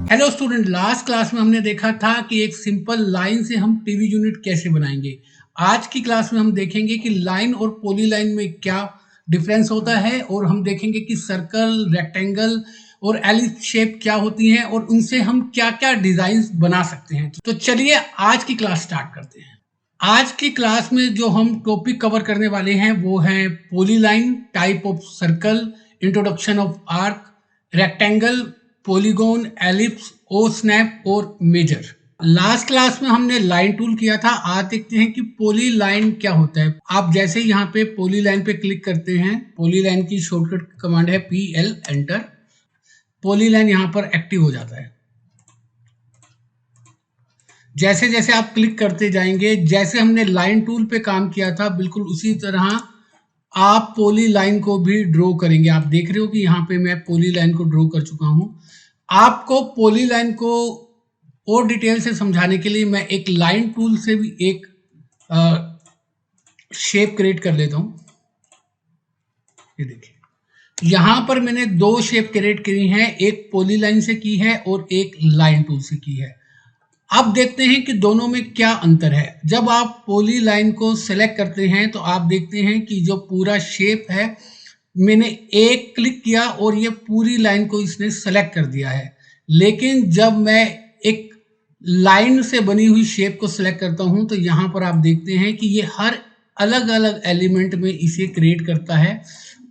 Hello student, last class में हमने देखा था कि एक सिंपल लाइन से हम टीवी यूनिट कैसे बनाएंगे। आज की क्लास में हम देखेंगे कि लाइन और पॉली लाइन में क्या डिफरेंस होता है और हम देखेंगे कि सर्कल, रेक्टेंगल और एलिप्स शेप क्या होती हैं और उनसे हम क्या क्या डिजाइन बना सकते हैं। तो चलिए आज की क्लास स्टार्ट करते हैं। आज की क्लास में जो हम टॉपिक कवर करने वाले हैं वो है polyline, type of circle, introduction of arc, rectangle, polygon, ellipse, O snap और मेजर। लास्ट क्लास में हमने लाइन टूल किया था। आज देखते हैं कि पॉली लाइन क्या होता है। आप जैसे यहाँ पे पॉली लाइन पे क्लिक करते हैं, पॉली लाइन की शॉर्टकट कमांड है PL एंटर। पॉली लाइन यहाँ पर एक्टिव हो जाता है। जैसे जैसे आप क्लिक करते जाएंगे, जैसे हमने लाइन टूल पे काम किया था बिल्कुल उसी तरह आप पॉली लाइन को भी ड्रॉ करेंगे। आप देख रहे हो कि यहाँ पे मैं पॉली लाइन को ड्रॉ कर चुका हूं। आपको पॉली लाइन को और डिटेल से समझाने के लिए मैं एक लाइन टूल से भी एक शेप क्रिएट कर लेता हूं। ये देखिए, यहां पर मैंने दो शेप क्रिएट करी हैं, एक पॉली लाइन से की है और एक लाइन टूल से की है। अब देखते हैं कि दोनों में क्या अंतर है। जब आप पॉली लाइन को सेलेक्ट करते हैं तो आप देखते हैं कि जो पूरा शेप है, मैंने एक क्लिक किया और ये पूरी लाइन को इसने सेलेक्ट कर दिया है। लेकिन जब मैं एक लाइन से बनी हुई शेप को सेलेक्ट करता हूं तो यहां पर आप देखते हैं कि ये हर अलग अलग एलिमेंट में इसे क्रिएट करता है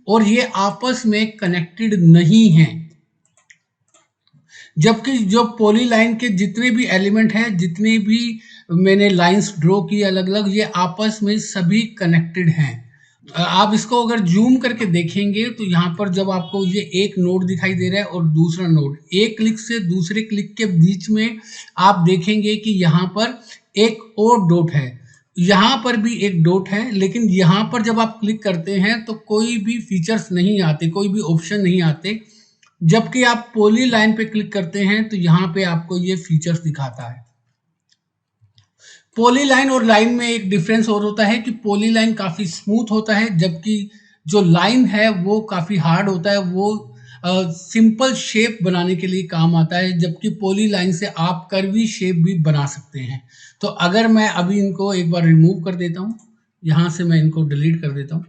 और ये आपस में कनेक्टेड नहीं है। जबकि जो पॉली लाइन के जितने भी एलिमेंट हैं, जितने भी मैंने लाइंस ड्रॉ की अलग अलग, ये आपस में सभी कनेक्टेड हैं। आप इसको अगर जूम करके देखेंगे तो यहाँ पर जब आपको ये एक नोड दिखाई दे रहा है और दूसरा नोड, एक क्लिक से दूसरे क्लिक के बीच में आप देखेंगे कि यहाँ पर एक और डॉट है, यहाँ पर भी एक डॉट है। लेकिन यहाँ पर जब आप क्लिक करते हैं तो कोई भी फीचर्स नहीं आते, कोई भी ऑप्शन नहीं आते। जबकि आप पॉली लाइन पे क्लिक करते हैं तो यहाँ पे आपको ये फीचर्स दिखाता है। पॉली लाइन और लाइन में एक डिफरेंस और होता है कि पॉली लाइन काफी स्मूथ होता है, जबकि जो लाइन है वो काफी हार्ड होता है। वो सिंपल शेप बनाने के लिए काम आता है, जबकि पॉली लाइन से आप कर्वी शेप भी बना सकते हैं। तो अगर मैं अभी इनको एक बार रिमूव कर देता हूँ, यहाँ से मैं इनको डिलीट कर देता हूँ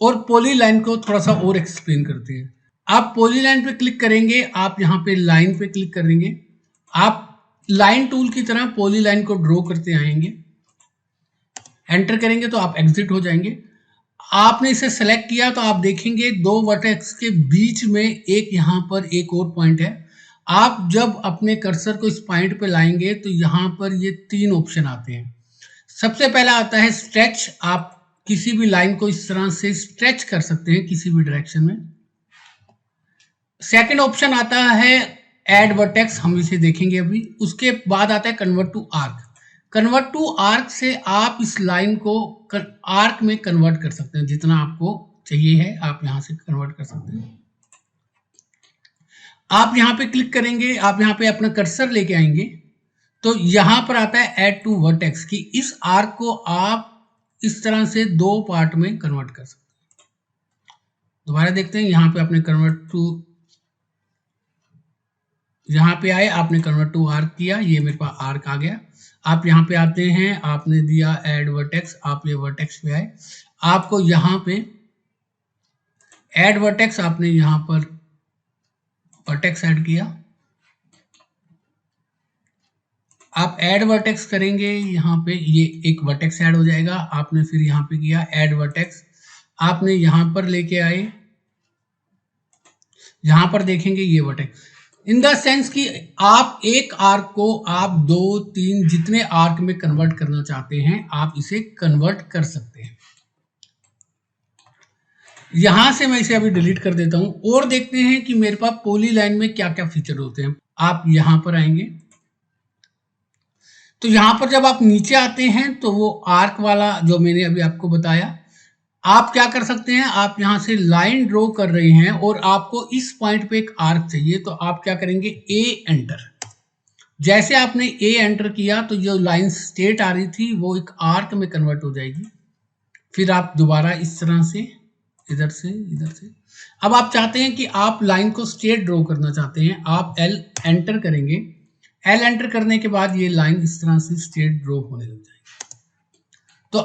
और पॉली लाइन को थोड़ा सा और एक्सप्लेन करते हैं। आप पॉली लाइन पे क्लिक करेंगे, आप यहाँ पे लाइन पे क्लिक करेंगे, आप लाइन टूल की तरह पॉली लाइन को ड्रॉ करते आएंगे, एंटर करेंगे तो आप एग्जिट हो जाएंगे। आपने इसे सेलेक्ट किया तो आप देखेंगे दो वर्टेक्स के बीच में एक यहाँ पर एक और पॉइंट है। आप जब अपने कर्सर को इस पॉइंट पे लाएंगे तो यहाँ पर ये तीन ऑप्शन आते हैं। सबसे पहला आता है स्ट्रेच। आप किसी भी लाइन को इस तरह से स्ट्रेच कर सकते हैं किसी भी डायरेक्शन में। सेकंड ऑप्शन आता है ऐड वर्टेक्स, हम इसे देखेंगे अभी। उसके बाद आता है convert to arc. Convert to arc से आप इस लाइन को आर्क में कन्वर्ट कर सकते हैं, जितना आपको चाहिए है आप यहां से कन्वर्ट कर सकते हैं। आप यहां पे क्लिक करेंगे, आप यहां पे अपना कर्सर लेके आएंगे तो यहां पर आता है ऐड टू वर्टेक्स कि इस आर्क को आप इस तरह से दो पार्ट में कन्वर्ट कर सकते हैं। दोबारा देखते हैं, यहां पे आपने कन्वर्ट टू, यहाँ पे आए, आपने कन्वर्ट टू आर्क किया, ये मेरे पास आर्क आ गया। आप यहाँ पे आते हैं, आपने दिया ऐड वर्टेक्स, आप ये वर्टेक्स पे आए, आपको यहाँ पे ऐड वर्टेक्स, आपने यहाँ पर वर्टेक्स ऐड किया। आप ऐड वर्टेक्स करेंगे, यहाँ पे ये एक वर्टेक्स ऐड हो जाएगा। आपने फिर यहाँ पे किया ऐड वर्टेक्स, आपने यहाँ पर लेके आए, यहाँ पर देखेंगे ये वर्टेक्स। इन द सेंस कि आप एक आर्क को आप दो तीन जितने आर्क में कन्वर्ट करना चाहते हैं आप इसे कन्वर्ट कर सकते हैं। यहां से मैं इसे अभी डिलीट कर देता हूं और देखते हैं कि मेरे पास पॉली लाइन में क्या क्या फीचर होते हैं। आप यहां पर आएंगे तो यहां पर जब आप नीचे आते हैं तो वो आर्क वाला जो मैंने अभी आपको बताया, आप क्या कर सकते हैं, आप यहां से लाइन ड्रॉ कर रहे हैं और आपको इस पॉइंट पे एक आर्क चाहिए तो आप क्या करेंगे, ए एंटर। जैसे आपने ए एंटर किया तो जो लाइन स्ट्रेट आ रही थी वो एक आर्क में कन्वर्ट हो जाएगी। फिर आप दोबारा इस तरह से इधर से इधर से। अब आप चाहते हैं कि आप लाइन को स्ट्रेट ड्रॉ करना चाहते हैं, आप एल एंटर करेंगे। एल एंटर करने के बाद ये लाइन इस तरह से स्ट्रेट ड्रॉ होने लग जाएगी। तो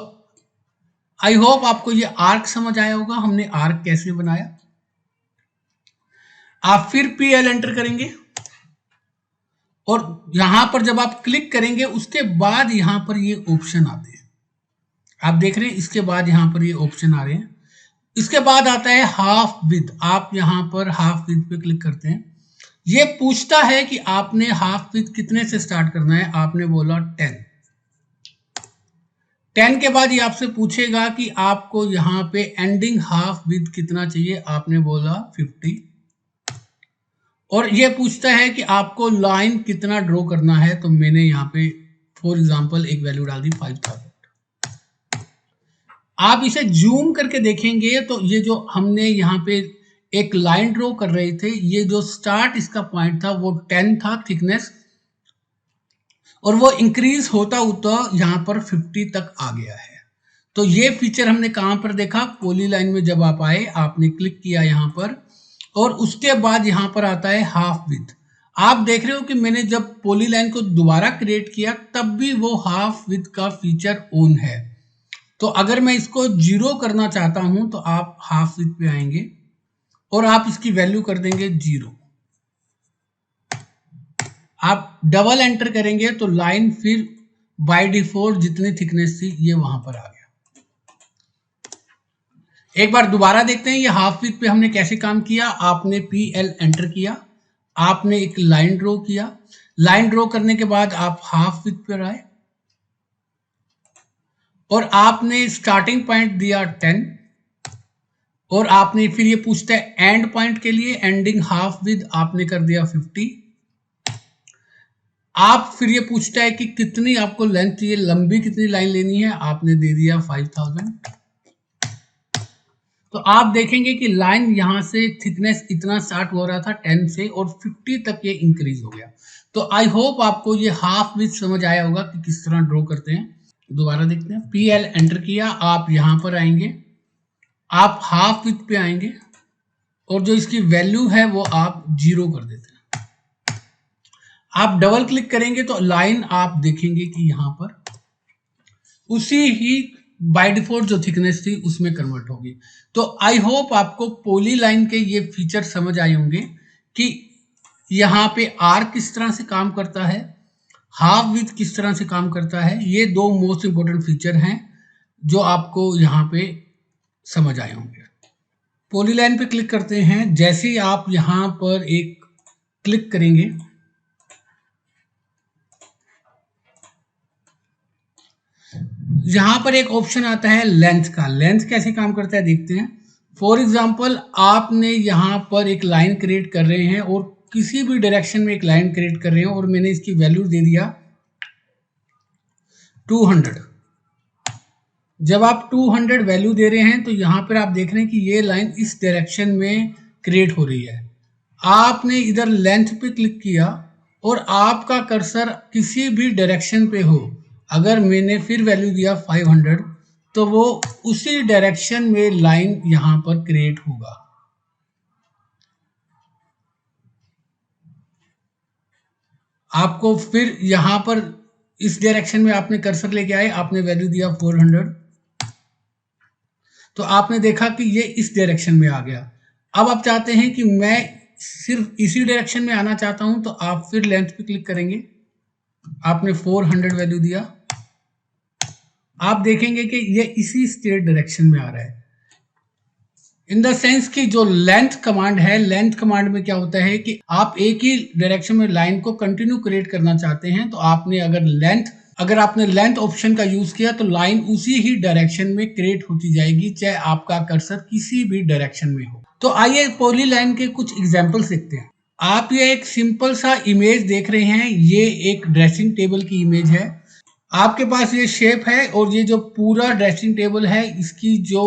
आई होप आपको ये आर्क समझ आया होगा, हमने आर्क कैसे बनाया। आप फिर पी एल एंटर करेंगे और यहां पर जब आप क्लिक करेंगे उसके बाद यहां पर ये ऑप्शन आते हैं, आप देख रहे हैं, इसके बाद यहां पर ये ऑप्शन आ रहे हैं। इसके बाद आता है हाफ विथ, आप यहां पर हाफ विथ पे क्लिक करते हैं। ये पूछता है कि आपने हाफ विथ कितने से स्टार्ट करना है, आपने बोला 10। 10 के बाद ये आपसे पूछेगा कि आपको यहां पे एंडिंग हाफ विथ कितना चाहिए, आपने बोला 50। और ये पूछता है कि आपको लाइन कितना ड्रॉ करना है, तो मैंने यहाँ पे फॉर एग्जांपल एक वैल्यू डाल दी 5000। आप इसे जूम करके देखेंगे तो ये जो हमने यहाँ पे एक लाइन ड्रॉ कर रहे थे, ये जो स्टार्ट इसका पॉइंट था वो 10 था थिकनेस, और वो इंक्रीज होता होता यहाँ पर 50 तक आ गया है। तो ये फीचर हमने कहाँ पर देखा, पॉलीलाइन में जब आप आए, आपने क्लिक किया यहाँ पर, और उसके बाद यहाँ पर आता है हाफ विथ। आप देख रहे हो कि मैंने जब पॉलीलाइन को दोबारा क्रिएट किया तब भी वो हाफ विथ का फीचर ऑन है। तो अगर मैं इसको 0 करना चाहता हूं तो आप हाफ विथ पे आएंगे और आप इसकी वैल्यू कर देंगे 0। आप डबल एंटर करेंगे तो लाइन फिर बाय डिफॉल्ट जितनी थिकनेस थी ये वहां पर आ गया। एक बार दोबारा देखते हैं ये हाफ विथ पे हमने कैसे काम किया। आपने पी एल एंटर किया, आपने एक लाइन ड्रॉ किया, लाइन ड्रॉ करने के बाद आप हाफ विथ पर आए और आपने स्टार्टिंग पॉइंट दिया 10, और आपने फिर ये पूछता है एंड पॉइंट के लिए एंडिंग हाफ विथ, आपने कर दिया 50। आप फिर ये पूछता है कि कितनी आपको लेंथ चाहिए, लंबी कितनी लाइन लेनी है, आपने दे दिया 5000। तो आप देखेंगे कि लाइन यहां से थिकनेस इतना स्टार्ट हो रहा था 10 से और 50 तक ये इंक्रीज हो गया। तो आई होप आपको ये हाफ विथ समझ आया होगा कि किस तरह ड्रॉ करते हैं। दोबारा देखते हैं, पी एल एंटर किया, आप यहां पर आएंगे, आप हाफ विथ पे आएंगे और जो इसकी वैल्यू है वो आप 0 कर देते हैं। आप डबल क्लिक करेंगे तो लाइन आप देखेंगे कि यहां पर उसी ही बाय डिफॉल्ट जो थिकनेस थी उसमें कन्वर्ट होगी। तो आई होप आपको पॉली लाइन के ये फीचर समझ आए होंगे कि यहाँ पे आर किस तरह से काम करता है, हाफ विथ किस तरह से काम करता है। ये दो मोस्ट इंपोर्टेंट फीचर हैं जो आपको यहाँ पे समझ आए होंगे। पॉलीलाइन पे क्लिक करते हैं, जैसे ही आप यहाँ पर एक क्लिक करेंगे यहां पर एक ऑप्शन आता है लेंथ का। लेंथ कैसे काम करता है देखते हैं। फॉर एग्जांपल आपने यहां पर एक लाइन क्रिएट कर रहे हैं और किसी भी डायरेक्शन में एक लाइन क्रिएट कर रहे हैं और मैंने इसकी वैल्यू दे दिया 200। जब आप 200 वैल्यू दे रहे हैं तो यहां पर आप देख रहे हैं कि ये लाइन इस डायरेक्शन में क्रिएट हो रही है। आपने इधर लेंथ पे क्लिक किया और आपका कर्सर किसी भी डायरेक्शन पे हो, अगर मैंने फिर वैल्यू दिया 500 तो वो उसी डायरेक्शन में लाइन यहां पर क्रिएट होगा। आपको फिर यहां पर इस डायरेक्शन में आपने कर्सर लेके आए, आपने वैल्यू दिया 400 तो आपने देखा कि ये इस डायरेक्शन में आ गया। अब आप चाहते हैं कि मैं सिर्फ इसी डायरेक्शन में आना चाहता हूं तो आप फिर लेंथ पे क्लिक करेंगे, आपने 400 वैल्यू दिया, आप देखेंगे कि ये इसी स्ट्रेट डायरेक्शन में आ रहा है। इन द सेंस कि जो लेंथ कमांड है, लेंथ कमांड में क्या होता है कि आप एक ही डायरेक्शन में लाइन को कंटिन्यू क्रिएट करना चाहते हैं तो आपने अगर आपने लेंथ ऑप्शन का यूज किया तो लाइन उसी ही डायरेक्शन में क्रिएट होती जाएगी, चाहे आपका कर्सर किसी भी डायरेक्शन में हो। तो आइए पॉली लाइन के कुछ एग्जाम्पल्स देखते हैं। आप ये एक सिंपल सा इमेज देख रहे हैं, ये एक ड्रेसिंग टेबल की इमेज है। आपके पास ये शेप है और ये जो पूरा ड्रेसिंग टेबल है इसकी जो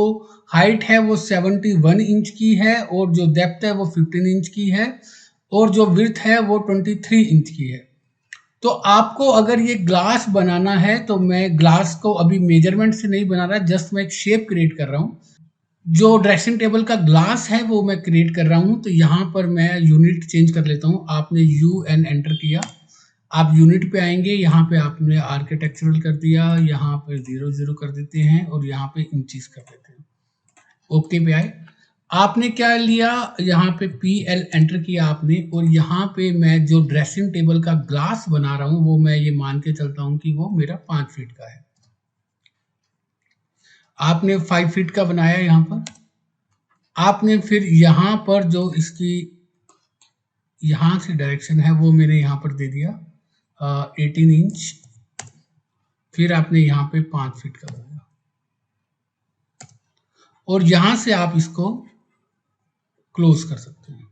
हाइट है वो 71 इंच की है और जो डेप्थ है वो 15 इंच की है और जो विड्थ है वो 23 इंच की है। तो आपको अगर ये ग्लास बनाना है तो मैं ग्लास को अभी मेजरमेंट से नहीं बना रहा, जस्ट मैं एक शेप क्रिएट कर रहा हूँ। जो ड्रेसिंग टेबल का ग्लास है वो मैं क्रिएट कर रहा हूँ, तो यहाँ पर मैं यूनिट चेंज कर लेता हूँ। आपने UN एंटर किया, आप यूनिट पे आएंगे, यहाँ पे आपने आर्किटेक्चरल कर दिया, यहाँ पे 00 कर देते हैं और यहाँ पे इंचेस कर देते हैं। ओके पे आए, आपने क्या लिया, यहाँ पे PL एंटर किया आपने, और यहाँ पे मैं जो ड्रेसिंग टेबल का ग्लास बना रहा हूँ वो मैं ये मान के चलता हूँ कि वो मेरा 5 फीट का है। आपने 5 फीट का बनाया यहाँ पर। आपने फिर यहाँ पर जो इसकी यहाँ से डायरेक्शन है वो मैंने यहाँ पर दे दिया 18 इंच। फिर आपने यहाँ पे 5 फीट का बनाया और यहाँ से आप इसको क्लोज कर सकते हैं।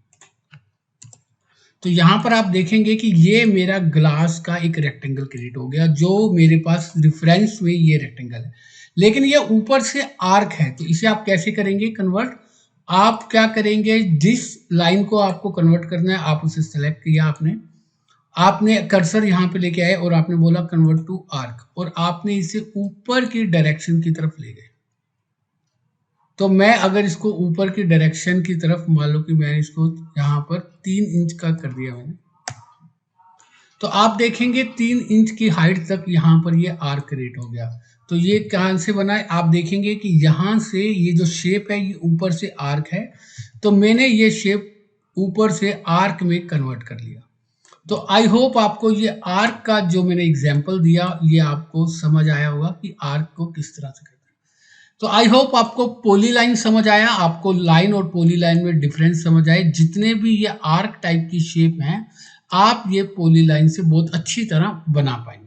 तो यहाँ पर आप देखेंगे कि ये मेरा ग्लास का एक रेक्टेंगल क्रिएट हो गया, जो मेरे पास रिफरेंस में ये रेक्टेंगल है, लेकिन ये ऊपर से आर्क है। तो इसे आप कैसे करेंगे कन्वर्ट, आप क्या करेंगे, जिस लाइन को आपको कन्वर्ट करना है आप उसे सेलेक्ट किया, आपने कर्सर यहाँ पे लेके आए और आपने बोला कन्वर्ट टू आर्क, और आपने इसे ऊपर की डायरेक्शन की तरफ ले गए। तो मैं अगर इसको ऊपर की डायरेक्शन की तरफ, मान लो कि मैंने इसको यहाँ पर 3 इंच का कर दिया मैंने, तो आप देखेंगे 3 इंच की हाइट तक यहाँ पर ये आर्क क्रिएट हो गया। तो ये कहाँ से बना है, आप देखेंगे कि यहाँ से ये जो शेप है ये ऊपर से आर्क है, तो मैंने ये शेप ऊपर से आर्क में कन्वर्ट कर लिया। तो आई होप आपको ये आर्क का जो मैंने एग्जाम्पल दिया ये आपको समझ आया होगा कि आर्क को किस तरह से करते हैं। तो आई होप आपको पॉली लाइन समझ आया, आपको लाइन और पॉली लाइन में डिफरेंस समझ आए। जितने भी ये आर्क टाइप की शेप हैं आप ये पॉली लाइन से बहुत अच्छी तरह बना पाएंगे।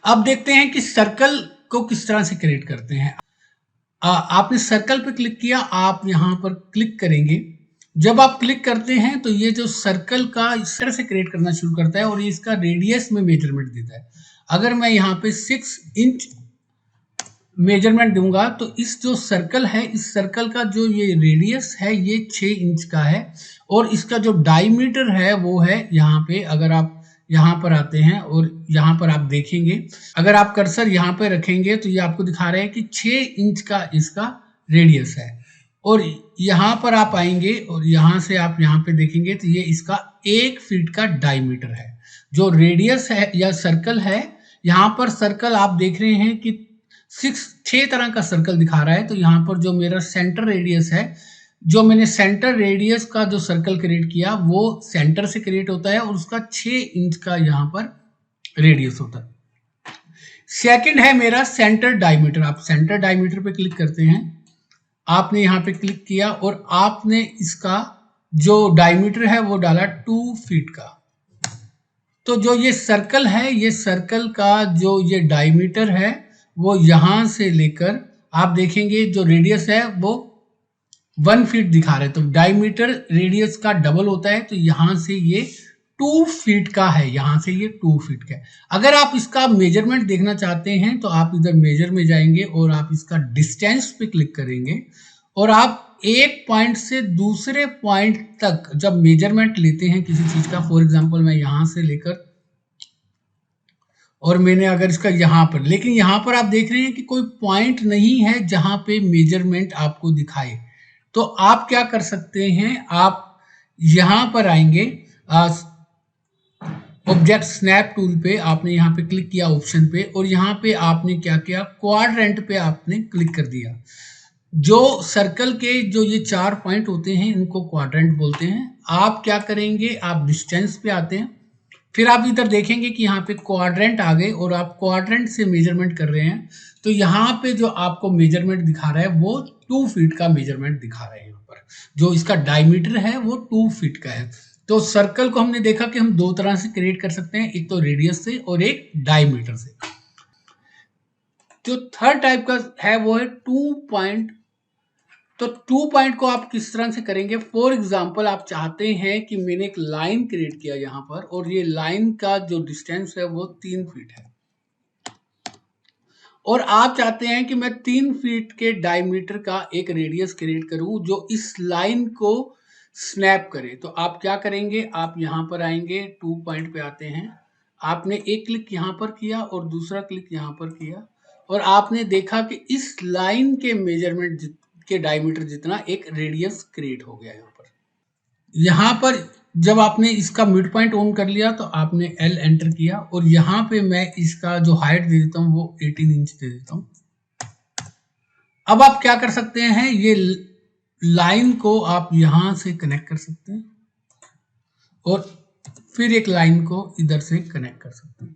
अब देखते हैं कि सर्कल को किस तरह से क्रिएट करते हैं। आपने सर्कल पे क्लिक किया, आप यहाँ पर क्लिक करेंगे। जब आप क्लिक करते हैं तो ये जो सर्कल का इस तरह से क्रिएट करना शुरू करता है और ये इसका रेडियस में मेजरमेंट देता है। अगर मैं यहाँ पे 6 इंच मेजरमेंट दूंगा तो इस जो सर्कल है, इस सर्कल का जो ये रेडियस है ये 6 इंच का है, और इसका जो डायमीटर है वो है यहाँ पे, अगर आप यहाँ पर आते हैं और यहाँ पर आप देखेंगे, अगर आप कर्सर यहाँ पे रखेंगे तो ये आपको दिखा रहे हैं कि 6 इंच का इसका रेडियस है। और यहाँ पर आप आएंगे और यहाँ से आप यहाँ पे देखेंगे तो ये इसका 1 फीट का डायमीटर है। जो रेडियस है या सर्कल है, यहाँ पर सर्कल आप देख रहे हैं कि 6 तरह का सर्कल दिखा रहा है। तो यहाँ पर जो मेरा सेंटर रेडियस है, जो मैंने सेंटर रेडियस का जो सर्कल क्रिएट किया वो सेंटर से क्रिएट होता है और उसका 6 इंच का यहाँ पर रेडियस होता है। सेकंड है मेरा सेंटर डायमीटर। आप सेंटर डायमीटर पे क्लिक करते हैं, आपने यहाँ पे क्लिक किया और आपने इसका जो डायमीटर है वो डाला 2 फीट का। तो जो ये सर्कल है, ये सर्कल का जो ये डायमीटर है वो यहां से लेकर आप देखेंगे जो रेडियस है वो 1 फीट दिखा रहे हैं। तो डायमीटर रेडियस का डबल होता है, तो यहां से ये 2 फीट का है, यहां से ये 2 फीट का है। अगर आप इसका मेजरमेंट देखना चाहते हैं तो आप इधर मेजर में जाएंगे और आप इसका डिस्टेंस पे क्लिक करेंगे और आप एक पॉइंट से दूसरे पॉइंट तक जब मेजरमेंट लेते हैं किसी चीज का, फॉर एग्जांपल मैं यहां से लेकर और मैंने अगर इसका यहाँ पर, लेकिन यहाँ पर आप देख रहे हैं कि कोई पॉइंट नहीं है जहां पे मेजरमेंट आपको दिखाए, तो आप क्या कर सकते हैं, आप यहाँ पर आएंगे ऑब्जेक्ट स्नैप टूल पे, आपने यहाँ पे क्लिक किया ऑप्शन पे और यहाँ पे आपने क्या किया, क्वाड्रेंट पे आपने क्लिक कर दिया। जो सर्कल के जो ये 4 पॉइंट होते हैं इनको क्वाड्रेंट बोलते हैं। आप क्या करेंगे, आप डिस्टेंस पे आते हैं, फिर आप इधर देखेंगे कि यहाँ पे क्वाड्रेंट आ गए और आप क्वाड्रेंट से मेजरमेंट कर रहे हैं। तो यहाँ पे जो आपको मेजरमेंट दिखा रहा है वो 2 फीट का मेजरमेंट दिखा रहा है। यहाँ पर जो इसका डायमीटर है वो 2 फीट का है। तो सर्कल को हमने देखा कि हम 2 तरह से क्रिएट कर सकते हैं, एक तो रेडियस से और एक डायमीटर से। जो थर्ड टाइप का है वो है 2 पॉइंट। तो 2 पॉइंट को आप किस तरह से करेंगे, फॉर एग्जाम्पल आप चाहते हैं कि मैंने एक लाइन क्रिएट किया यहाँ पर और ये लाइन का जो डिस्टेंस है वो 3 फीट है और आप चाहते हैं कि मैं 3 फीट के डायमीटर का एक रेडियस क्रिएट करूं जो इस लाइन को स्नैप करे। तो आप क्या करेंगे, आप यहाँ पर आएंगे, 2 पॉइंट पे आते हैं, आपने एक क्लिक यहाँ पर किया और दूसरा क्लिक यहाँ पर किया और आपने देखा कि इस लाइन के मेजरमेंट के डायमीटर जितना एक रेडियस क्रिएट हो गया यहाँ पर। यहाँ पर जब आपने इसका मिड पॉइंट ऑन कर लिया तो आपने एल एंटर किया और यहाँ पे मैं इसका जो हाइट दे देता हूँ वो 18 इंच दे देता हूँ। अब आप क्या कर सकते हैं, ये लाइन को आप यहां से कनेक्ट कर सकते हैं और फिर एक लाइन को इधर से कनेक्ट कर सकते हैं।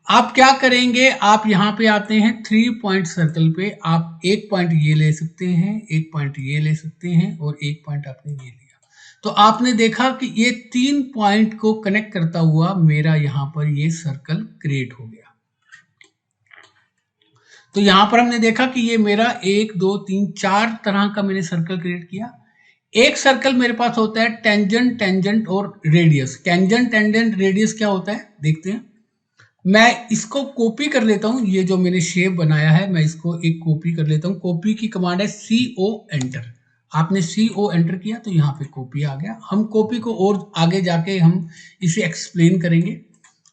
आप क्या करेंगे, आप यहां पे आते हैं 3 पॉइंट सर्कल पे, आप एक पॉइंट ये ले सकते हैं, एक पॉइंट ये ले सकते हैं और एक पॉइंट आपने ये लिया। तो आपने देखा कि ये 3 पॉइंट को कनेक्ट करता हुआ मेरा यहां पर ये सर्कल क्रिएट हो गया। तो यहां पर हमने देखा कि ये मेरा 1 2 3 4 तरह का मैंने सर्कल क्रिएट किया। एक सर्कल मेरे पास होता है टेंजेंट, टेंजेंट और रेडियस। टेंजेंट, टेंजेंट, रेडियस क्या होता है देखते हैं। मैं इसको कॉपी कर लेता हूं, ये जो मैंने शेप बनाया है मैं इसको एक कॉपी कर लेता हूं। कॉपी की कमांड है CO एंटर। आपने CO एंटर किया तो यहाँ पे कॉपी आ गया। हम कॉपी को और आगे जाके हम इसे एक्सप्लेन करेंगे।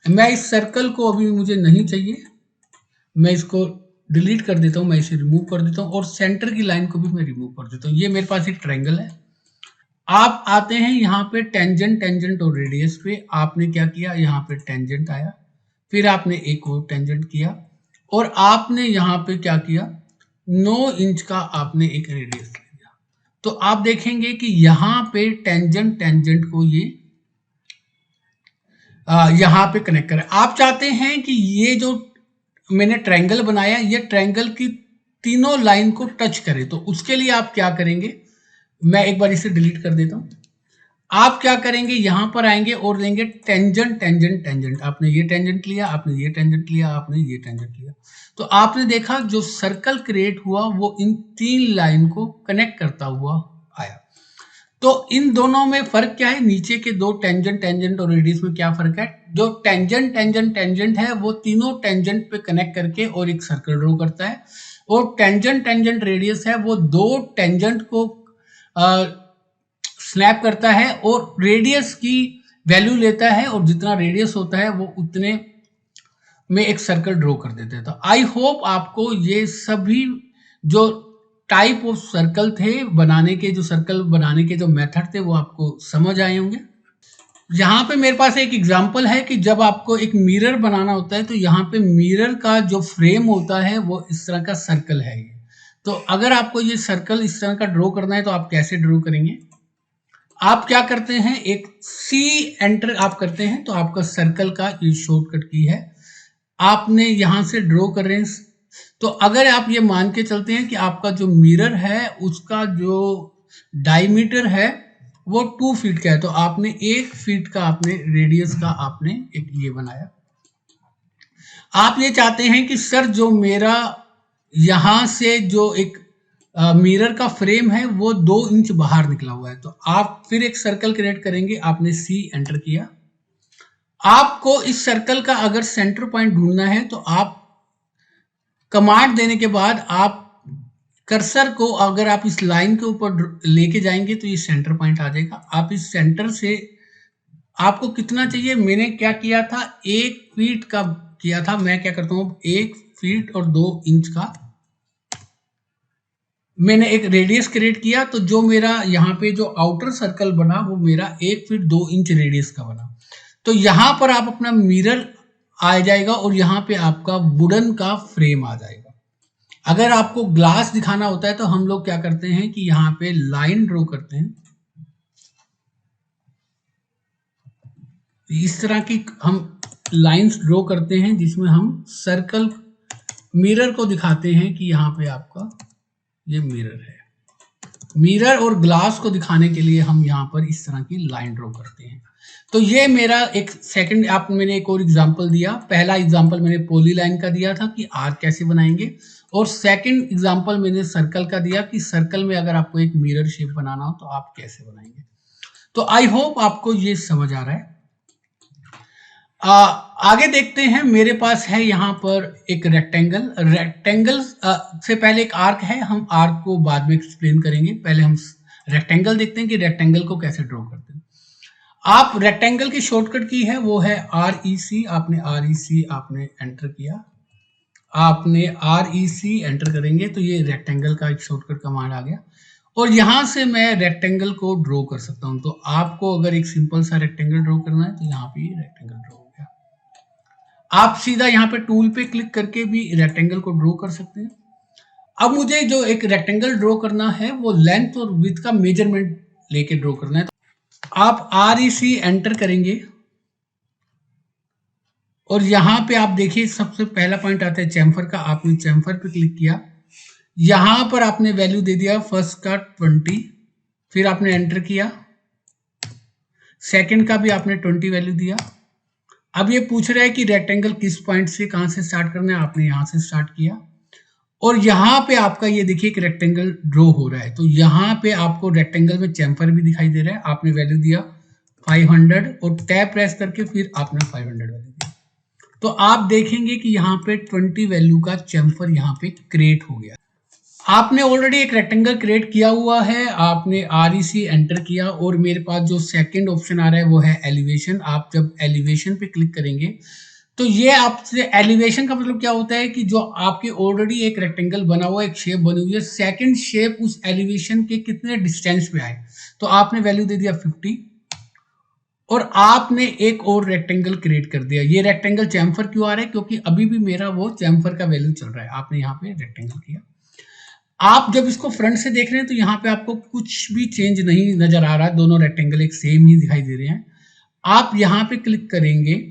मैं इस सर्कल को अभी मुझे नहीं चाहिए, मैं इसको डिलीट कर देता हूं, मैं इसे रिमूव कर देता हूं और सेंटर की लाइन को भी मैं रिमूव कर देता हूं। ये मेरे पास एक ट्रायंगल है। आप आते हैं यहाँ पे टेंजेंट, टेंजेंट और रेडियस पे। आपने क्या किया, यहाँ पे टेंजेंट आया, फिर आपने एक और टेंजेंट किया और आपने यहाँ पे क्या किया, 9 इंच का आपने एक रेडियस लिया। तो आप देखेंगे कि यहाँ पे टेंजेंट, टेंजेंट को ये यहाँ पे कनेक्ट करें। आप चाहते हैं कि ये जो मैंने ट्रायंगल बनाया, ये ट्रायंगल की तीनों लाइन को टच करे, तो उसके लिए आप क्या करेंगे, मैं एक बार इसे डिलीट कर देता हूं। आप क्या करेंगे, यहां पर आएंगे और लेंगे टेंजेंट, टेंजेंट, टेंजेंट। आपने ये टेंजेंट लिया, आपने ये टेंजेंट लिया, आपने ये टेंजेंट लिया। तो आपने देखा जो सर्कल क्रिएट हुआ वो इन 3 लाइन को कनेक्ट करता हुआ आया। तो इन दोनों में फर्क क्या है, नीचे के दो टेंजेंट, टेंजेंट और रेडियस में क्या फर्क है। जो टेंजेंट, टेंजेंट, टेंजेंट है वो तीनों टेंजेंट पे कनेक्ट करके और एक सर्कल ड्रॉ करता है, और टेंजेंट, टेंजेंट, रेडियस है वो दो टेंजेंट को स्नैप करता है और रेडियस की वैल्यू लेता है, और जितना रेडियस होता है वो उतने में एक सर्कल ड्रॉ कर देते हैं। तो आई होप आपको ये सभी जो टाइप ऑफ सर्कल थे बनाने के, जो सर्कल बनाने के जो मेथड थे वो आपको समझ आए होंगे। यहाँ पे मेरे पास एक एग्जांपल है कि जब आपको एक मिरर बनाना होता है तो यहाँ पे मिरर का जो फ्रेम होता है वो इस तरह का सर्कल है ये। तो अगर आपको ये सर्कल इस तरह का ड्रॉ करना है तो आप कैसे ड्रॉ करेंगे, आप क्या करते हैं, एक C एंटर आप करते हैं तो आपका सर्कल का ये शॉर्टकट की है। आपने यहां से ड्रॉ कर रहे हैं, तो अगर आप ये मान के चलते हैं कि आपका जो मिरर है उसका जो डायमीटर है वो 2 फीट का है, तो आपने 1 फीट का आपने रेडियस का आपने एक ये बनाया। आप ये चाहते हैं कि सर जो मेरा यहां से जो एक मिरर का फ्रेम है वो 2 इंच बाहर निकला हुआ है, तो आप फिर एक सर्कल क्रिएट करेंगे। आपने C एंटर किया। आपको इस सर्कल का अगर सेंटर पॉइंट ढूंढना है तो आप कमांड देने के बाद आप कर्सर को अगर आप इस लाइन के ऊपर लेके जाएंगे तो ये सेंटर पॉइंट आ जाएगा। आप इस सेंटर से आपको कितना चाहिए, मैंने क्या किया था 1 फीट का किया था, मैं क्या करता हूं 1 फीट और 2 इंच का मैंने एक रेडियस क्रिएट किया। तो जो मेरा यहाँ पे जो आउटर सर्कल बना वो मेरा 1 फीट 2 इंच रेडियस का बना। तो यहां पर आप अपना मिरर आ जाएगा और यहाँ पे आपका वुडन का फ्रेम आ जाएगा। अगर आपको ग्लास दिखाना होता है तो हम लोग क्या करते हैं कि यहाँ पे लाइन ड्रॉ करते हैं, इस तरह की हम लाइंस ड्रॉ करते हैं जिसमें हम सर्कल मिरर को दिखाते हैं कि यहाँ पे आपका ये मिरर है। मिरर और ग्लास को दिखाने के लिए हम यहाँ पर इस तरह की लाइन ड्रॉ करते हैं। तो ये मेरा एक सेकंड, आप मैंने एक और एग्जांपल दिया। पहला एग्जांपल मैंने पॉली लाइन का दिया था कि आर्क कैसे बनाएंगे, और सेकंड एग्जांपल मैंने सर्कल का दिया कि सर्कल में अगर आपको एक मिरर शेप बनाना हो तो आप कैसे बनाएंगे। तो आई होप आपको ये समझ आ रहा है। आगे देखते हैं। मेरे पास है यहाँ पर एक रेक्टेंगल। रेक्टेंगल से पहले एक आर्क है, हम आर्क को बाद में एक्सप्लेन करेंगे। पहले हम रेक्टेंगल देखते हैं कि रेक्टेंगल को कैसे ड्रॉ करते हैं। आप रेक्टेंगल की शॉर्टकट की है वो है REC, आपने REC आपने एंटर किया, आपने REC एंटर करेंगे तो ये रेक्टेंगल का एक शॉर्टकट कमांड आ गया और यहां से मैं रेक्टेंगल को ड्रॉ कर सकता हूं। तो आपको अगर एक सिंपल सा रेक्टेंगल ड्रॉ करना है तो यहाँ पे ये रेक्टेंगल ड्रॉ हो गया। आप सीधा यहाँ पे टूल पे क्लिक करके भी रेक्टेंगल को ड्रॉ कर सकते हैं। अब मुझे जो एक रेक्टेंगल ड्रॉ करना है वो लेंथ और विड्थ का मेजरमेंट लेके ड्रॉ करना है। आप REC एंटर करेंगे और यहां पे आप देखिए सबसे पहला पॉइंट आता है चैम्फर का, आपने चैम्फर पे क्लिक किया, यहां पर आपने वैल्यू दे दिया फर्स्ट का 20, फिर आपने एंटर किया, सेकंड का भी आपने 20 वैल्यू दिया। अब ये पूछ रहा है कि रेक्टेंगल किस पॉइंट से कहां से स्टार्ट करना है, आपने यहां से स्टार्ट किया और यहां पे आपका ये देखिए एक रेक्टेंगल ड्रॉ हो रहा है। तो यहां पे आपको रेक्टेंगल में चैम्फर भी दिखाई दे रहा है, आपने वैल्यू दिया 500 और टैब प्रेस करके फिर आपने 500 वैल्यू दिया। तो आप देखेंगे कि यहाँ पे 20 वैल्यू का चैम्फर यहाँ पे क्रिएट हो गया। आपने ऑलरेडी एक रेक्टेंगल क्रिएट किया हुआ है, आपने REC एंटर किया और मेरे पास जो सेकंड ऑप्शन आ रहा है वो है एलिवेशन। आप जब एलिवेशन पे क्लिक करेंगे तो ये आपसे, एलिवेशन का मतलब क्या होता है कि जो आपके ऑलरेडी एक रेक्टेंगल बना हुआ, एक शेप बनी हुई है, सेकंड शेप उस एलिवेशन के कितने डिस्टेंस पे आए। तो आपने वैल्यू दे दिया 50 और आपने एक और रेक्टेंगल क्रिएट कर दिया। ये रेक्टेंगल चैम्फर क्यों आ रहा है, क्योंकि अभी भी मेरा वो चैम्फर का वैल्यू चल रहा है। आपने यहाँ पे रेक्टेंगल किया। आप जब इसको फ्रंट से देख रहे हैं तो यहाँ पे आपको कुछ भी चेंज नहीं नजर आ रहा, दोनों रेक्टेंगल एक सेम ही दिखाई दे रहे हैं। आप यहाँ पे क्लिक करेंगे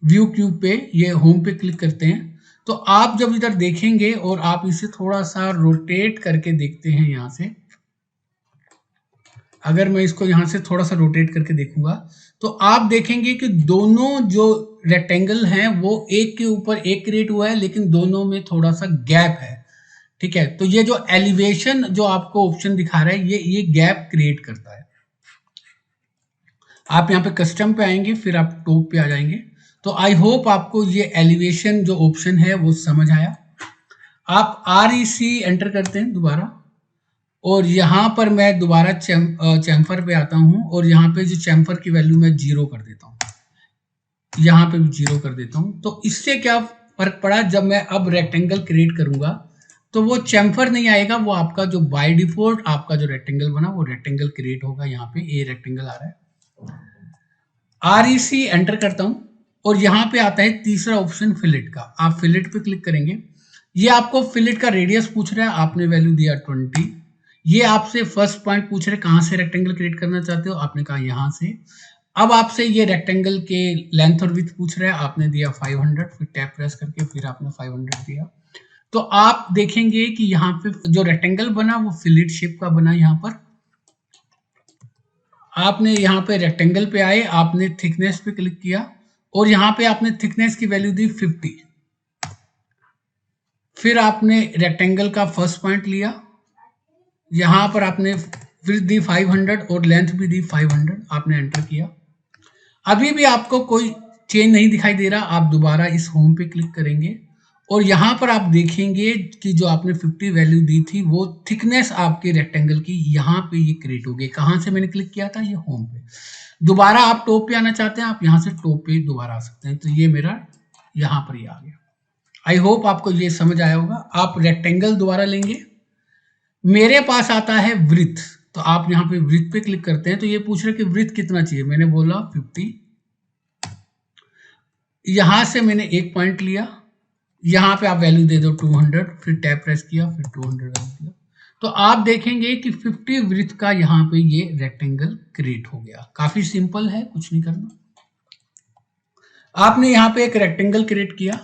व्यू क्यूब पे, ये होम पे क्लिक करते हैं तो आप जब इधर देखेंगे और आप इसे थोड़ा सा रोटेट करके देखते हैं यहाँ से, अगर मैं इसको यहाँ से थोड़ा सा रोटेट करके देखूंगा तो आप देखेंगे कि दोनों जो रेक्टेंगल हैं वो एक के ऊपर एक क्रिएट हुआ है, लेकिन दोनों में थोड़ा सा गैप है। ठीक है, तो ये जो एलिवेशन जो आपको ऑप्शन दिखा रहा है ये गैप क्रिएट करता है। आप यहाँ पे कस्टम पे आएंगे, फिर आप टॉप पे आ जाएंगे। तो आई होप आपको ये एलिवेशन जो ऑप्शन है वो समझ आया। आप REC एंटर करते हैं दोबारा और यहाँ पर मैं दोबारा चैम्फर पे आता हूँ और यहाँ पे जो चैम्फर की वैल्यू मैं 0 कर देता हूँ, यहाँ पे भी 0 कर देता हूँ। तो इससे क्या फर्क पड़ा, जब मैं अब रेक्टेंगल क्रिएट करूंगा तो वो चैम्फर नहीं आएगा, वो आपका जो बाय डिफॉल्ट आपका जो रेक्टेंगल बना वो रेक्टेंगल क्रिएट होगा। यहाँ पे ए रेक्टेंगल आ रहा है, REC एंटर करता हूं और यहाँ पे आता है तीसरा ऑप्शन फिलेट का। आप फिलेट पे क्लिक करेंगे, ये आपको फिलेट का रेडियस पूछ रहा है, आपने वैल्यू दिया 20। ये आपसे फर्स्ट पॉइंट पूछ रहे कहां से रेक्टेंगल क्रिएट करना चाहते हो, आपने कहा यहां से। अब आपसे ये रेक्टेंगल के लेंथ और विड्थ पूछ रहा है, आपने दिया 500, फिर टैब प्रेस करके फिर आपने 500 दिया। तो आप देखेंगे कि यहाँ पे जो रेक्टेंगल बना वो फिलेट शेप का बना। यहाँ पर आपने यहाँ पे रेक्टेंगल पे आए, आपने थिकनेस पे क्लिक किया और यहाँ पे आपने थिकनेस की वैल्यू दी 50। फिर आपने रेक्टेंगल का फर्स्ट पॉइंट लिया, यहाँ पर आपने विड्थ दी 500 और लेंथ भी दी 500, आपने एंटर किया। अभी भी आपको कोई चेंज नहीं दिखाई दे रहा, आप दोबारा इस होम पे क्लिक करेंगे और यहाँ पर आप देखेंगे कि जो आपने 50 वैल्यू दी थी वो थिकनेस आपके रेक्टेंगल की यहाँ पे ये क्रिएट हो गई। कहाँ से मैंने क्लिक किया था, ये होम पे। दोबारा आप टॉप पे आना चाहते हैं, आप यहाँ से टॉप पे दोबारा आ सकते हैं। तो ये मेरा यहाँ पर ये आ गया। आई होप आपको ये समझ आया होगा। आप रेक्टेंगल दोबारा लेंगे, मेरे पास आता है वृत्त, तो आप यहाँ पे वृत्त पे क्लिक करते हैं तो ये पूछ रहे कि वृत्त कितना चाहिए, मैंने बोला 50। यहां से मैंने एक पॉइंट लिया, यहाँ पे आप वैल्यू दे दो 200, फिर टैब प्रेस किया, फिर 200 वैल्यू दिया। तो आप देखेंगे कि 50 वृत्त का यहाँ पे ये रेक्टेंगल क्रिएट हो गया। काफी सिंपल है, कुछ नहीं करना। आपने यहाँ पे एक रेक्टेंगल क्रिएट किया,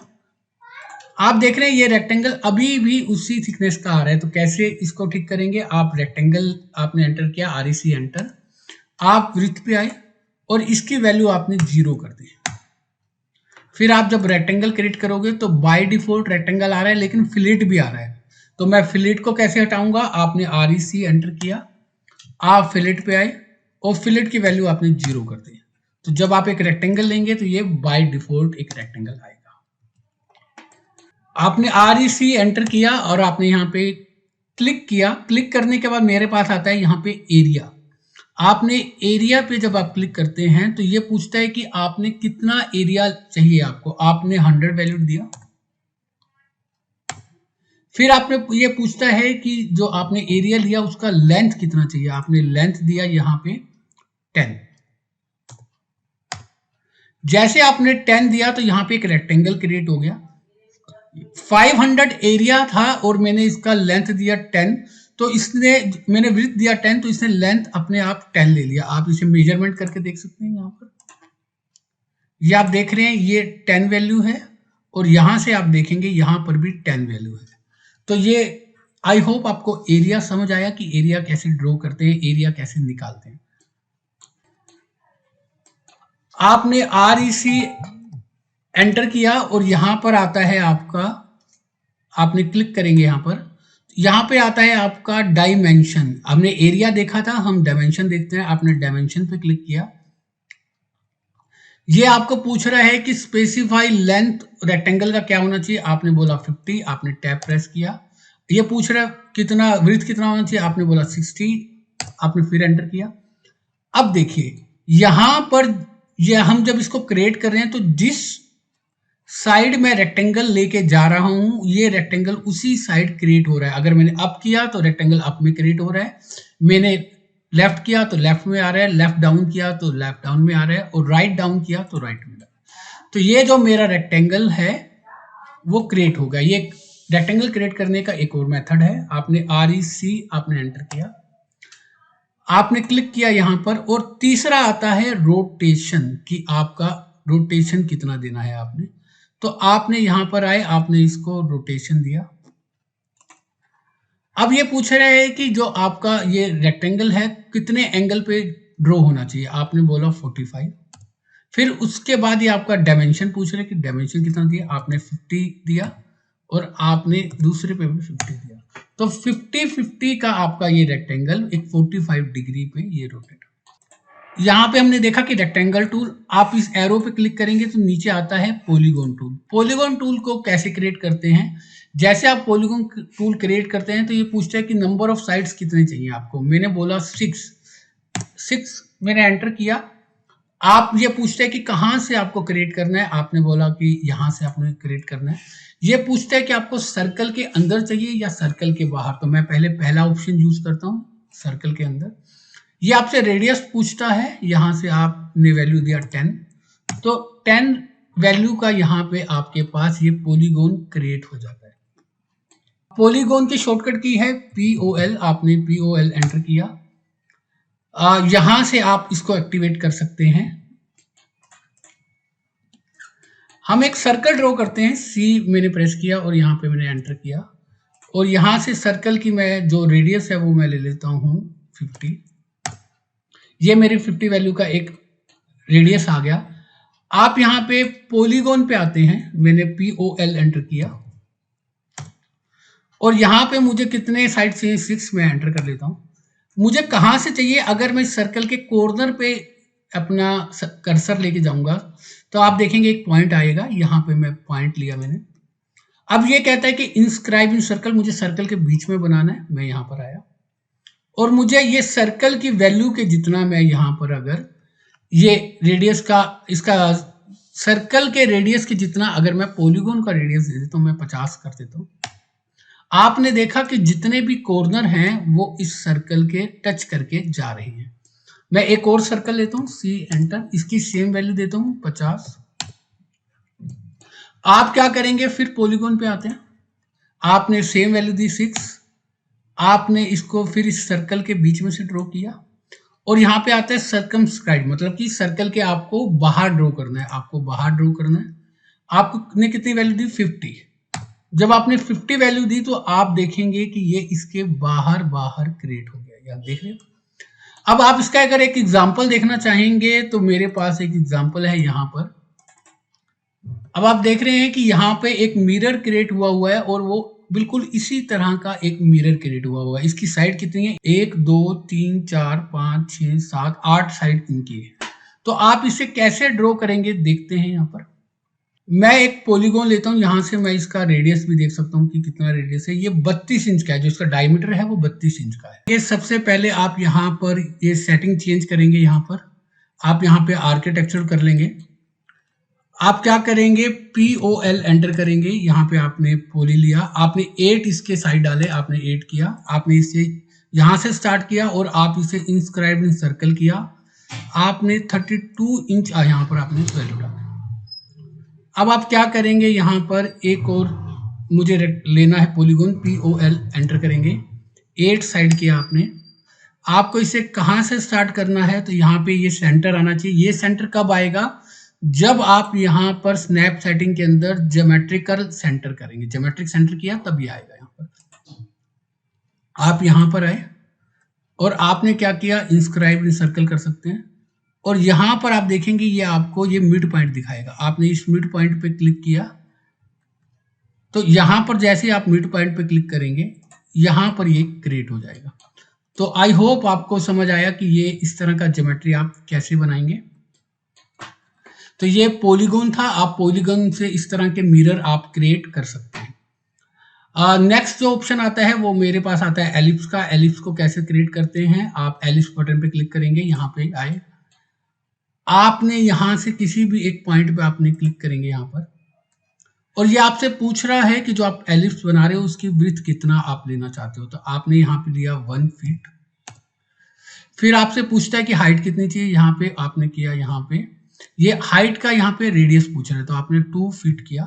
आप देख रहे हैं ये रेक्टेंगल अभी भी उसी थिकनेस का आ रहा है। तो कैसे इसको ठीक करेंगे, आप रेक्टेंगल आपने एंटर किया, REC एंटर, आप वृत्त पे आए और इसकी वैल्यू आपने 0 कर दी। फिर आप जब रेक्टेंगल क्रिएट करोगे तो बाय डिफॉल्ट रेक्टेंगल आ रहा है, लेकिन फिलेट भी आ रहा है। तो मैं फिलेट को कैसे हटाऊंगा, आपने REC एंटर किया, आप फिलेट पे आए और फिलेट की वैल्यू आपने 0 कर दी। तो जब आप एक रेक्टेंगल लेंगे तो ये बाय डिफॉल्ट एक रेक्टेंगल आएगा। आपने REC एंटर किया और आपने यहाँ पे क्लिक किया, क्लिक करने के बाद मेरे पास आता है यहाँ पे एरिया। आपने एरिया पे जब आप क्लिक करते हैं तो ये पूछता है कि आपने कितना एरिया चाहिए आपको, आपने 100 वैल्यू दिया। फिर आपने ये पूछता है कि जो आपने एरिया लिया उसका लेंथ कितना चाहिए, आपने लेंथ दिया यहाँ पे 10। जैसे आपने 10 दिया तो यहाँ पे एक रेक्टेंगल क्रिएट हो गया। 500 एरिया था और मैंने इसका लेंथ दिया 10, तो इसने, मैंने विड्थ दिया 10 तो इसने लेंथ अपने आप 10 ले लिया। आप इसे मेजरमेंट करके देख सकते हैं यहाँ पर, ये आप देख रहे हैं ये 10 वैल्यू है और यहां से आप देखेंगे यहां पर भी 10 वैल्यू है। तो ये आई होप आपको एरिया समझ आया कि एरिया कैसे ड्रॉ करते हैं, एरिया कैसे निकालते हैं। आपने REC एंटर किया और यहां पर आता है आपका, आपने क्लिक करेंगे यहां पे आता है आपका डायमेंशन। हमने एरिया देखा था, हम डायमेंशन देखते हैं। आपने डायमेंशन पे क्लिक किया, ये आपको पूछ रहा है कि स्पेसिफाई लेंथ रेक्टेंगल का क्या होना चाहिए, आपने बोला 50, आपने टैब प्रेस किया। ये पूछ रहा है कितना विड्थ कितना होना चाहिए, आपने बोला 60, आपने फिर एंटर किया। अब देखिए यहां पर ये हम जब इसको क्रिएट कर रहे हैं तो जिस साइड में रेक्टेंगल लेके जा रहा हूं ये रेक्टेंगल उसी साइड क्रिएट हो रहा है। अगर मैंने अप किया तो रेक्टेंगल अप में क्रिएट हो रहा है, मैंने लेफ्ट किया तो लेफ्ट में आ रहा है, लेफ्ट डाउन किया तो लेफ्ट डाउन में आ रहा है और राइट डाउन किया तो राइट में आ रहा है। तो ये जो मेरा रेक्टेंगल है वो क्रिएट होगा। ये रेक्टेंगल क्रिएट करने का एक और मेथड है। आपने REC आपने एंटर किया, आपने क्लिक किया यहां पर, और तीसरा आता है रोटेशन कि आपका रोटेशन कितना देना है आपने। तो आपने यहां पर आए, आपने इसको रोटेशन दिया। अब ये पूछ रहे हैं कि जो आपका ये रेक्टेंगल है कितने एंगल पे ड्रॉ होना चाहिए, आपने बोला 45। फिर उसके बाद ये आपका डायमेंशन पूछ रहे हैं कि डायमेंशन कितना दिया, आपने 50 दिया और आपने दूसरे पे भी 50 दिया। तो 50-50 का आपका ये रेक्टेंगल एक 45 डिग्री पे ये रोटेट। यहाँ पे हमने देखा कि रेक्टेंगल टूल, आप इस एरो पे क्लिक करेंगे तो नीचे आता है पॉलीगॉन टूल। पॉलीगॉन टूल को कैसे क्रिएट करते हैं, जैसे आप पॉलीगॉन टूल क्रिएट करते हैं तो ये पूछता है कि नंबर ऑफ साइड्स कितने चाहिए आपको। मैंने बोला 6 मैंने एंटर किया। आप ये पूछते हैं कि कहाँ से आपको क्रिएट करना है, आपने बोला कि यहाँ से आपने क्रिएट करना है। ये पूछता है कि आपको सर्कल के अंदर चाहिए या सर्कल के बाहर, तो मैं पहले पहला ऑप्शन यूज करता हूँ, सर्कल के अंदर। ये आपसे रेडियस पूछता है, यहां से आपने वैल्यू दिया 10, तो 10 वैल्यू का यहां पे आपके पास ये पॉलीगॉन क्रिएट हो जाता है। पॉलीगॉन की शॉर्टकट की है POL, आपने POL एंटर किया। यहां से आप इसको एक्टिवेट कर सकते हैं। हम एक सर्कल ड्रॉ करते हैं, C मैंने प्रेस किया और यहां पे मैंने एंटर किया और यहां से सर्कल की मैं जो रेडियस है वो मैं ले लेता हूं 50। ये मेरी 50 वैल्यू का एक रेडियस आ गया। आप यहां पे पॉलीगॉन पे आते हैं, मैंने POL एंटर किया और यहां पे मुझे कितने साइड से 6 में एंटर कर लेता हूं। मुझे कहां से चाहिए, अगर मैं सर्कल के कॉर्नर पे अपना कर्सर लेके जाऊंगा तो आप देखेंगे एक पॉइंट आएगा, यहां पे मैं पॉइंट लिया मैंने। अब ये कहता है कि इंस्क्राइब इन सर्कल, मुझे सर्कल के बीच में बनाना है। मैं यहां पर आया और मुझे ये सर्कल की वैल्यू के जितना मैं यहां पर अगर ये रेडियस का, इसका सर्कल के रेडियस के जितना अगर मैं पॉलीगॉन का रेडियस दे देता हूं, मैं 50 कर देता हूं। आपने देखा कि जितने भी कॉर्नर हैं वो इस सर्कल के टच करके जा रहे हैं। मैं एक और सर्कल लेता हूं, C एंटर, इसकी सेम वैल्यू देता हूं 50। आप क्या करेंगे, फिर पॉलीगॉन पे आते हैं, आपने सेम वैल्यू दी 6, आपने इसको फिर इस सर्कल के बीच में से ड्रॉ किया और यहाँ पे आता है सर्कमस्क्राइब, मतलब कि सर्कल के आपको बाहर ड्रॉ करना है, आपको बाहर ड्रॉ करना है। आपने कितनी वैल्यू दी 50। जब आपने 50 वैल्यू दी तो आप देखेंगे कि ये इसके बाहर बाहर क्रिएट हो गया, आप देख रहे हो। अब आप इसका अगर एक एग्जांपल देखना चाहेंगे तो मेरे पास एक एग्जांपल है यहाँ पर। अब आप देख रहे हैं कि यहाँ पे एक मिरर क्रिएट हुआ है और वो बिल्कुल इसी तरह का एक मिरर क्रिएट हुआ है। इसकी साइड कितनी है, 1 2 3 4 5 6 7 8 साइड इनकी है। तो आप इसे कैसे ड्रॉ करेंगे देखते हैं यहाँ पर। मैं एक पॉलीगॉन लेता हूँ, यहाँ से मैं इसका रेडियस भी देख सकता हूँ कि कितना रेडियस है। ये 32 इंच का है, जो इसका डायमीटर है वो 32 इंच का है। ये सबसे पहले आप यहाँ पर ये सेटिंग चेंज करेंगे। यहाँ पर आप यहाँ पे आर्किटेक्चर कर लेंगे। आप क्या करेंगे, POL एंटर करेंगे। यहाँ पे आपने पोली लिया, आपने 8 इसके साइड डाले, आपने 8 किया, आपने इसे यहाँ से स्टार्ट किया और आप इसे इंस्क्राइब इन सर्कल किया। आपने 32 इंच यहाँ पर आपने वैल्यू डाला। अब आप क्या करेंगे, यहाँ पर एक और मुझे लेना है पॉलीगॉन, POL एंटर करेंगे। 8 साइड किया आपने। आपको इसे कहाँ से स्टार्ट करना है, तो यहाँ पे ये सेंटर आना चाहिए। ये सेंटर कब आएगा, जब आप यहाँ पर स्नैप सेटिंग के अंदर ज्योमेट्रिकल सेंटर करेंगे। ज्योमेट्रिक सेंटर किया तब ये आएगा। यहाँ पर आप यहाँ पर आए और आपने क्या किया, इंस्क्राइब इन सर्कल कर सकते हैं। और यहाँ पर आप देखेंगे ये आपको ये मिड पॉइंट दिखाएगा। आपने इस मिड पॉइंट पे क्लिक किया तो यहाँ पर जैसे आप मिड पॉइंट पे क्लिक करेंगे यहाँ पर ये क्रिएट हो जाएगा। तो आई होप आपको समझ आया कि ये इस तरह का ज्योमेट्री आप कैसे बनाएंगे। तो ये पॉलीगॉन था। आप पॉलीगॉन से इस तरह के मिरर आप क्रिएट कर सकते हैं। नेक्स्ट जो ऑप्शन आता है वो मेरे पास आता है एलिप्स का। एलिप्स को कैसे क्रिएट करते हैं, आप एलिप्स बटन पे क्लिक करेंगे, यहाँ पे आए, आपने यहाँ से किसी भी एक पॉइंट पे आपने क्लिक करेंगे यहाँ पर, और ये आपसे पूछ रहा है कि जो आप एलिप्स बना रहे हो उसकी विड्थ कितना आप लेना चाहते हो। तो आपने यहाँ पे लिया 1 फीट। फिर आपसे पूछता है कि हाइट कितनी चाहिए, यहाँ पे आपने किया, यहाँ पे ये हाइट का यहाँ पे रेडियस पूछ रहे हैं तो आपने 2 फीट किया।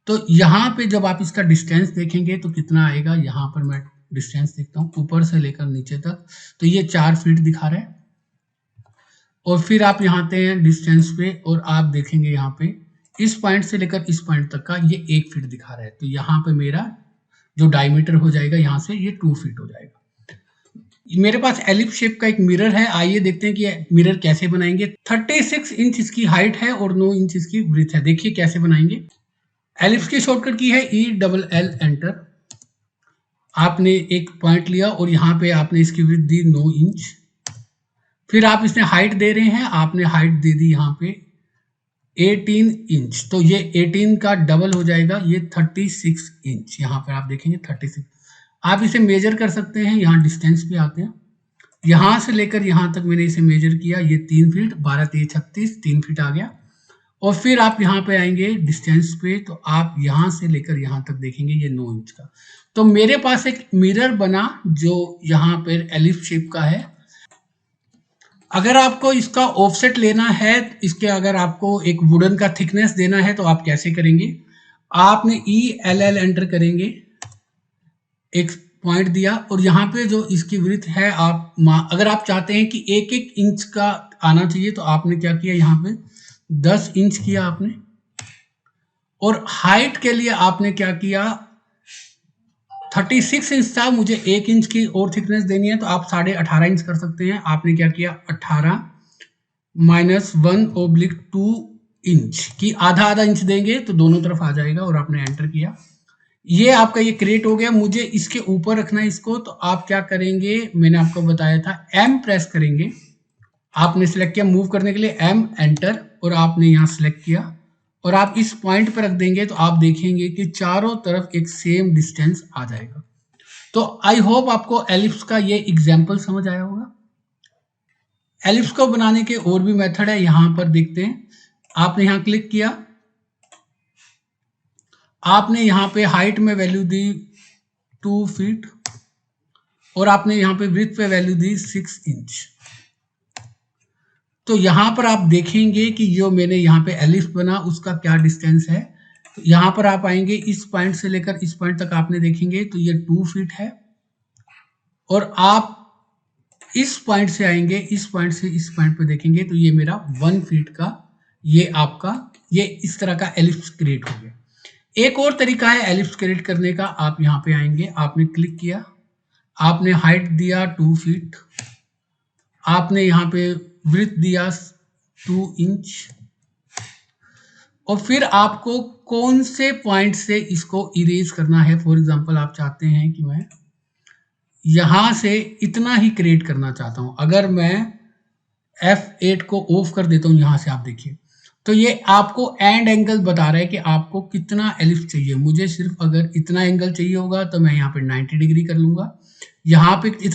तो यहाँ पे जब आप इसका डिस्टेंस देखेंगे तो कितना आएगा, यहाँ पर मैं डिस्टेंस देखता हूँ ऊपर से लेकर नीचे तक, तो ये 4 फीट दिखा रहा है। और फिर आप यहाँ आते हैं डिस्टेंस पे और आप देखेंगे यहाँ पे इस पॉइंट से लेकर इस पॉइंट तक का ये 1 फीट दिखा रहा है। तो यहाँ पे मेरा जो डायमीटर हो जाएगा यहाँ से ये 2 फीट हो जाएगा। मेरे पास एलिप्स शेप का एक मिरर है। आइए देखते हैं कि मिरर कैसे बनाएंगे। 36 इंच इसकी हाइट है और 9 इंच इसकी विड्थ है। देखिए कैसे बनाएंगे। एलिप्स की शॉर्टकट की है ELL एंटर। आपने एक पॉइंट लिया और यहाँ पे आपने इसकी विड्थ दी 9 इंच। फिर आप इसमें हाइट दे रहे हैं, आपने हाइट दे दी यहाँ पे 18 इंच। तो ये 18 का डबल हो जाएगा, ये 36 इंच। यहाँ पर आप देखेंगे 36। आप इसे मेजर कर सकते हैं, यहाँ डिस्टेंस भी आते हैं। यहाँ से लेकर यहाँ तक मैंने इसे मेजर किया, ये 3 फीट, 12 3 36, 3 फीट आ गया। और फिर आप यहाँ पे आएंगे डिस्टेंस पे, तो आप यहाँ से लेकर यहाँ तक देखेंगे ये 9 इंच का। तो मेरे पास एक मिरर बना जो यहाँ पर एलिप्स शेप का है। अगर आपको इसका ऑफसेट लेना है, इसके अगर आपको एक वुडन का थिकनेस देना है तो आप कैसे करेंगे, आपने ELL एंटर करेंगे, एक पॉइंट दिया और यहाँ पे जो इसकी विड्थ है आप अगर आप चाहते हैं कि 1-1 इंच का आना चाहिए तो आपने क्या किया, यहाँ पे 10 इंच किया आपने। और हाइट के लिए आपने क्या किया, 36 इंच था, मुझे 1 इंच की और थिकनेस देनी है तो आप 18.5 इंच कर सकते हैं। आपने क्या किया, 18 - 1/2 इंच की आधा इंच देंगे तो दोनों तरफ आ जाएगा और आपने एंटर किया। ये आपका ये क्रिएट हो गया। मुझे इसके ऊपर रखना है इसको, तो आप क्या करेंगे, मैंने आपको बताया था M प्रेस करेंगे। आपने सिलेक्ट किया मूव करने के लिए, M एंटर, और आपने यहाँ सिलेक्ट किया और आप इस पॉइंट पर रख देंगे तो आप देखेंगे कि चारों तरफ एक सेम डिस्टेंस आ जाएगा। तो आई होप आपको एलिप्स का ये एग्जाम्पल समझ आया होगा। एलिप्स को बनाने के और भी मेथड है, यहां पर देखते हैं। आपने यहां क्लिक किया, आपने यहाँ पे हाइट में वैल्यू दी 2 फीट और आपने यहाँ पे विड्थ पे वैल्यू दी 6 इंच। तो यहाँ पर आप देखेंगे कि जो मैंने यहाँ पे एलिप्स बना उसका क्या डिस्टेंस है। तो यहाँ पर आप आएंगे, इस पॉइंट से लेकर इस पॉइंट तक आपने देखेंगे तो ये 2 फीट है। और आप इस पॉइंट से आएंगे, इस पॉइंट से इस पॉइंट पे देखेंगे तो ये मेरा 1 फीट का ये आपका ये इस तरह का एलिप्स क्रिएट हो गया। एक और तरीका है एलिप्स क्रिएट करने का। आप यहाँ पे आएंगे, आपने क्लिक किया, आपने हाइट दिया 2 फीट, आपने यहाँ पे विड्थ दिया 2 इंच, और फिर आपको कौन से पॉइंट से इसको इरेज करना है। फॉर एग्जांपल आप चाहते हैं कि मैं यहां से इतना ही क्रिएट करना चाहता हूं। अगर मैं F8 को ऑफ कर देता हूं, यहां से आप देखिए तो ये आपको एंड एंगल बता रहा है कि आपको कितना एलिप्स चाहिए। मुझे सिर्फ़ अगर इतना एंगल चाहिए होगा तो मैं यहाँ पे 90 डिग्री कर लूँगा। यहाँ पे इतना